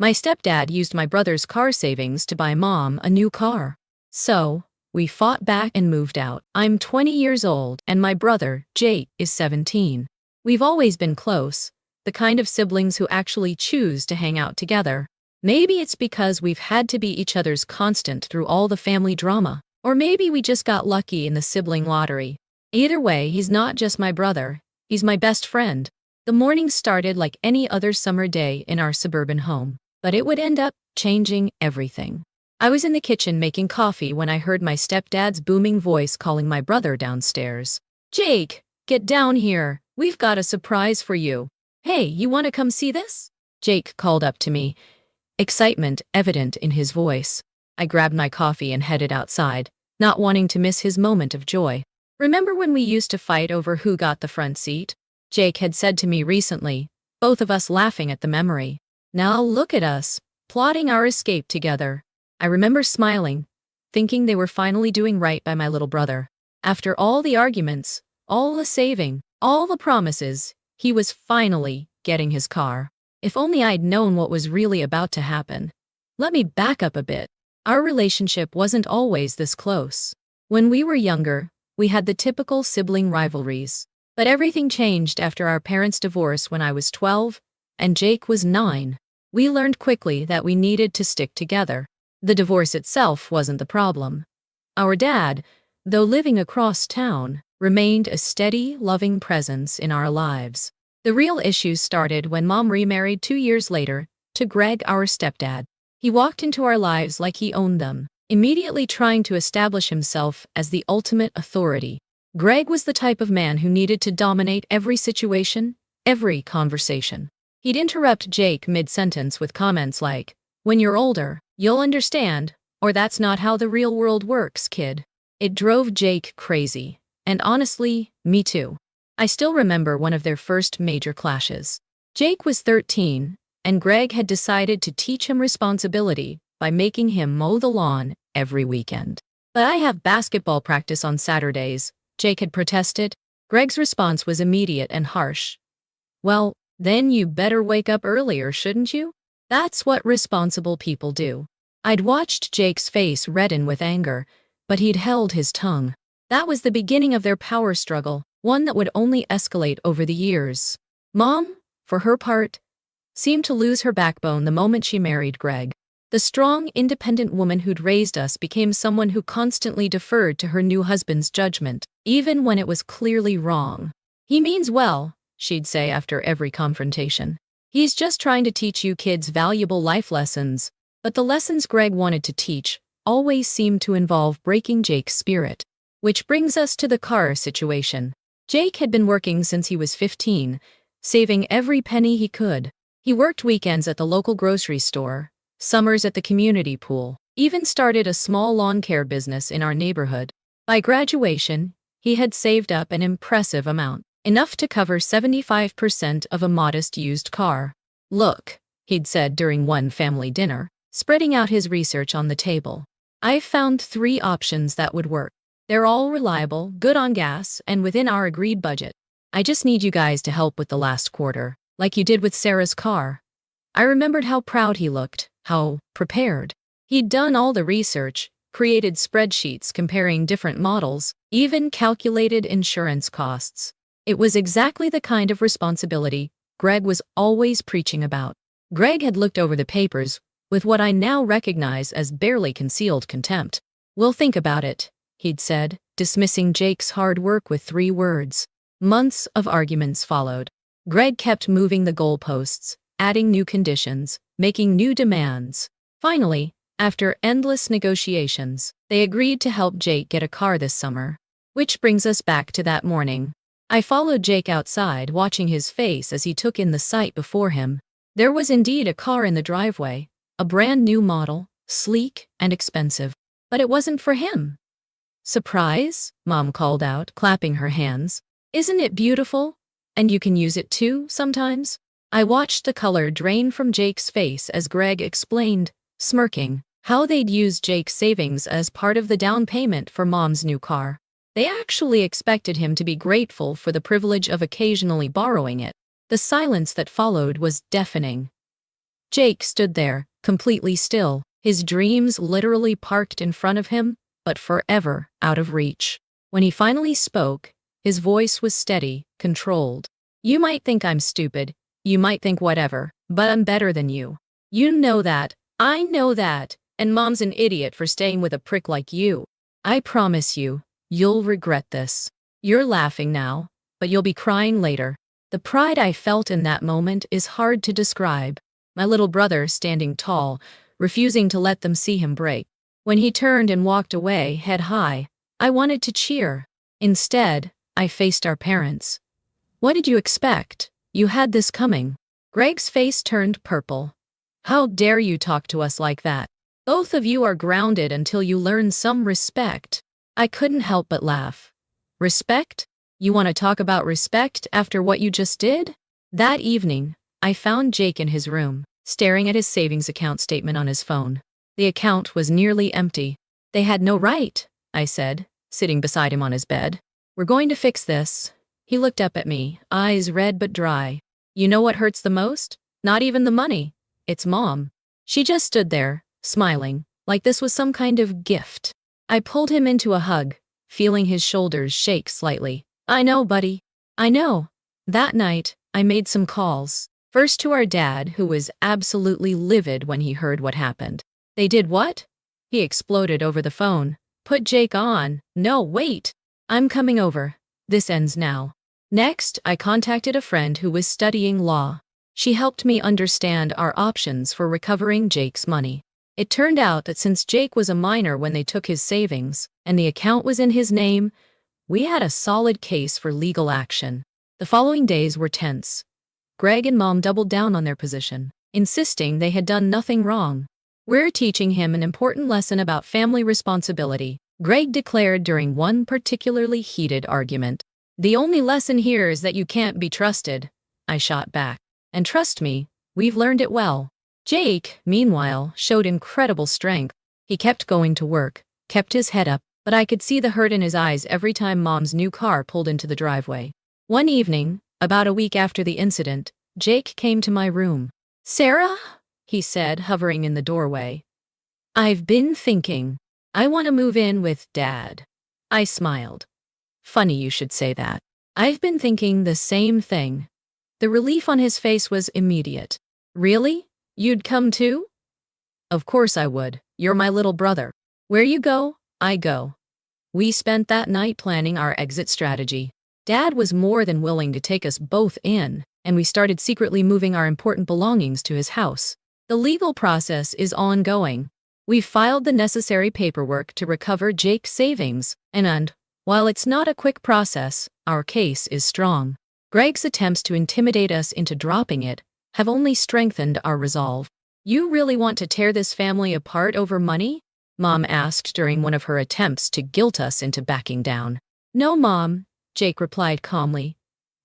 My stepdad used my brother's car savings to buy Mom a new car. So, we fought back and moved out. I'm 20 years old, and my brother, Jake, is 17. We've always been close, the kind of siblings who actually choose to hang out together. Maybe it's because we've had to be each other's constant through all the family drama. Or maybe we just got lucky in the sibling lottery. Either way, he's not just my brother, he's my best friend. The morning started like any other summer day in our suburban home, but it would end up changing everything. I was in the kitchen making coffee when I heard my stepdad's booming voice calling my brother downstairs. "Jake, get down here. We've got a surprise for you. Hey, you want to come see this?" Jake called up to me, excitement evident in his voice. I grabbed my coffee and headed outside, not wanting to miss his moment of joy. "Remember when we used to fight over who got the front seat?" Jake had said to me recently, both of us laughing at the memory. Now look at us, plotting our escape together. I remember smiling, thinking they were finally doing right by my little brother. After all the arguments, all the saving, all the promises, he was finally getting his car. If only I'd known what was really about to happen. Let me back up a bit. Our relationship wasn't always this close. When we were younger, we had the typical sibling rivalries. But everything changed after our parents' divorce when I was 12 and Jake was 9. We learned quickly that we needed to stick together. The divorce itself wasn't the problem. Our dad, though living across town, remained a steady, loving presence in our lives. The real issues started when Mom remarried 2 years later to Greg, our stepdad. He walked into our lives like he owned them, immediately trying to establish himself as the ultimate authority. Greg was the type of man who needed to dominate every situation, every conversation. He'd interrupt Jake mid-sentence with comments like, "When you're older, you'll understand," or "That's not how the real world works, kid." It drove Jake crazy, and honestly, me too. I still remember one of their first major clashes. Jake was 13, and Greg had decided to teach him responsibility by making him mow the lawn every weekend. "But I have basketball practice on Saturdays," Jake had protested. Greg's response was immediate and harsh. "Well, then you better wake up earlier, shouldn't you?" That's what responsible people do. I'd watched Jake's face redden with anger, but he'd held his tongue. That was the beginning of their power struggle, one that would only escalate over the years. Mom, for her part, seemed to lose her backbone the moment she married Greg. The strong, independent woman who'd raised us became someone who constantly deferred to her new husband's judgment, even when it was clearly wrong. "He means well," she'd say after every confrontation. "He's just trying to teach you kids valuable life lessons." But the lessons Greg wanted to teach always seemed to involve breaking Jake's spirit. Which brings us to the car situation. Jake had been working since he was 15, saving every penny he could. He worked weekends at the local grocery store, summers at the community pool, even started a small lawn care business in our neighborhood. By graduation, he had saved up an impressive amount, enough to cover 75% of a modest used car. "Look," he'd said during one family dinner, spreading out his research on the table. "I've found 3 options that would work. They're all reliable, good on gas, and within our agreed budget. I just need you guys to help with the last quarter, like you did with Sarah's car." I remembered how proud he looked, how prepared. He'd done all the research, created spreadsheets comparing different models, even calculated insurance costs. It was exactly the kind of responsibility Greg was always preaching about. Greg had looked over the papers with what I now recognize as barely concealed contempt. "We'll think about it," he'd said, dismissing Jake's hard work with 3 words. Months of arguments followed. Greg kept moving the goalposts, adding new conditions, making new demands. Finally, after endless negotiations, they agreed to help Jake get a car this summer. Which brings us back to that morning. I followed Jake outside, watching his face as he took in the sight before him. There was indeed a car in the driveway, a brand new model, sleek and expensive. But it wasn't for him. "Surprise?" Mom called out, clapping her hands. "Isn't it beautiful? And you can use it too, sometimes?" I watched the color drain from Jake's face as Greg explained, smirking, how they'd used Jake's savings as part of the down payment for Mom's new car. They actually expected him to be grateful for the privilege of occasionally borrowing it. The silence that followed was deafening. Jake stood there, completely still, his dreams literally parked in front of him, but forever out of reach. When he finally spoke, his voice was steady, controlled. You might think I'm stupid, you might think whatever, but I'm better than you. You know that, I know that, and Mom's an idiot for staying with a prick like you. I promise you, you'll regret this. You're laughing now, but you'll be crying later. The pride I felt in that moment is hard to describe. My little brother standing tall, refusing to let them see him break. When he turned and walked away, head high, I wanted to cheer. Instead, I faced our parents. What did you expect? You had this coming. Greg's face turned purple. How dare you talk to us like that? Both of you are grounded until you learn some respect. I couldn't help but laugh. Respect? You want to talk about respect after what you just did? That evening, I found Jake in his room, staring at his savings account statement on his phone. The account was nearly empty. They had no right, I said, sitting beside him on his bed. We're going to fix this. He looked up at me, eyes red but dry. You know what hurts the most? Not even the money. It's Mom. She just stood there, smiling, like this was some kind of gift. I pulled him into a hug, feeling his shoulders shake slightly. I know, buddy. I know. That night, I made some calls. First to our dad, who was absolutely livid when he heard what happened. They did what? He exploded over the phone. Put Jake on. No, wait. I'm coming over. This ends now. Next, I contacted a friend who was studying law. She helped me understand our options for recovering Jake's money. It turned out that since Jake was a minor when they took his savings, and the account was in his name, we had a solid case for legal action. The following days were tense. Greg and Mom doubled down on their position, insisting they had done nothing wrong. We're teaching him an important lesson about family responsibility, Greg declared during one particularly heated argument. The only lesson here is that you can't be trusted, I shot back. And trust me, we've learned it well. Jake, meanwhile, showed incredible strength. He kept going to work, kept his head up, but I could see the hurt in his eyes every time Mom's new car pulled into the driveway. One evening, about a week after the incident, Jake came to my room. Sarah? He said, hovering in the doorway. I've been thinking. I want to move in with Dad. I smiled. Funny you should say that. I've been thinking the same thing. The relief on his face was immediate. Really? You'd come too? Of course I would. You're my little brother. Where you go, I go. We spent that night planning our exit strategy. Dad was more than willing to take us both in, and we started secretly moving our important belongings to his house. The legal process is ongoing. We've filed the necessary paperwork to recover Jake's savings, and while it's not a quick process, our case is strong. Greg's attempts to intimidate us into dropping it have only strengthened our resolve. You really want to tear this family apart over money? Mom asked during one of her attempts to guilt us into backing down. No, Mom, Jake replied calmly.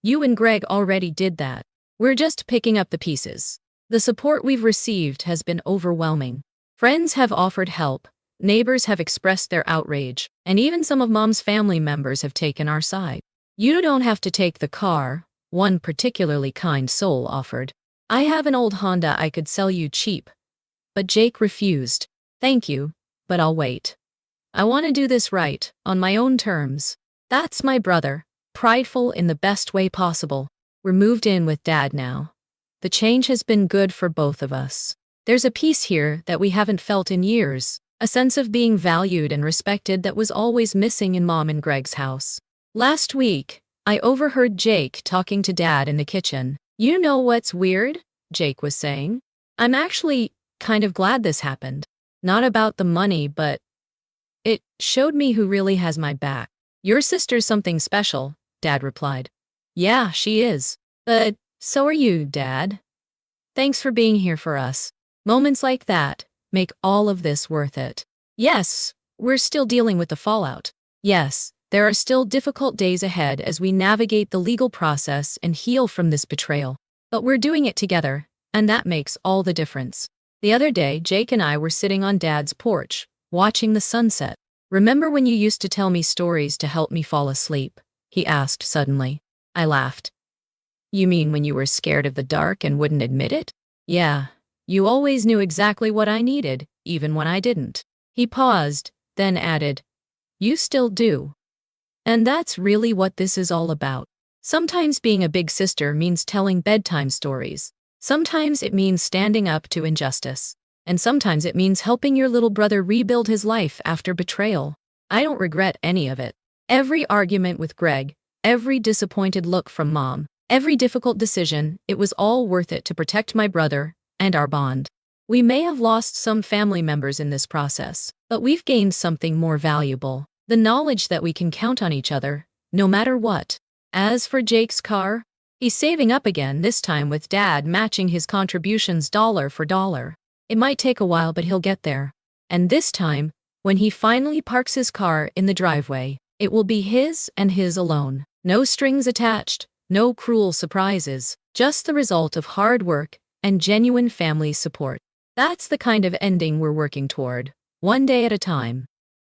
You and Greg already did that. We're just picking up the pieces. The support we've received has been overwhelming. Friends have offered help, neighbors have expressed their outrage, and even some of Mom's family members have taken our side. You don't have to take the car, one particularly kind soul offered. I have an old Honda I could sell you cheap. But Jake refused. Thank you, but I'll wait. I want to do this right, on my own terms. That's my brother, prideful in the best way possible. We're moved in with Dad now. The change has been good for both of us. There's a peace here that we haven't felt in years, a sense of being valued and respected that was always missing in Mom and Greg's house. Last week, I overheard Jake talking to Dad in the kitchen. You know what's weird? Jake was saying. I'm actually kind of glad this happened. Not about the money, but it showed me who really has my back. Your sister's something special, Dad replied. Yeah, she is. But so are you, Dad. Thanks for being here for us. Moments like that make all of this worth it. Yes, we're still dealing with the fallout. Yes, there are still difficult days ahead as we navigate the legal process and heal from this betrayal. But we're doing it together, and that makes all the difference. The other day, Jake and I were sitting on Dad's porch, watching the sunset. Remember when you used to tell me stories to help me fall asleep? He asked suddenly. I laughed. You mean when you were scared of the dark and wouldn't admit it? Yeah, You always knew exactly what I needed, even when I didn't." He paused, then added, "You still do." And that's really what this is all about. Sometimes being a big sister means telling bedtime stories. Sometimes it means standing up to injustice. And sometimes it means helping your little brother rebuild his life after betrayal. I don't regret any of it. Every argument with Greg, every disappointed look from Mom, every difficult decision, it was all worth it to protect my brother and our bond. We may have lost some family members in this process, but we've gained something more valuable: the knowledge that we can count on each other, no matter what. As for Jake's car, he's saving up again, this time with Dad matching his contributions dollar for dollar. It might take a while, but he'll get there. And this time, when he finally parks his car in the driveway, it will be his and his alone. No strings attached, no cruel surprises, just the result of hard work and genuine family support. That's the kind of ending we're working toward, one day at a time.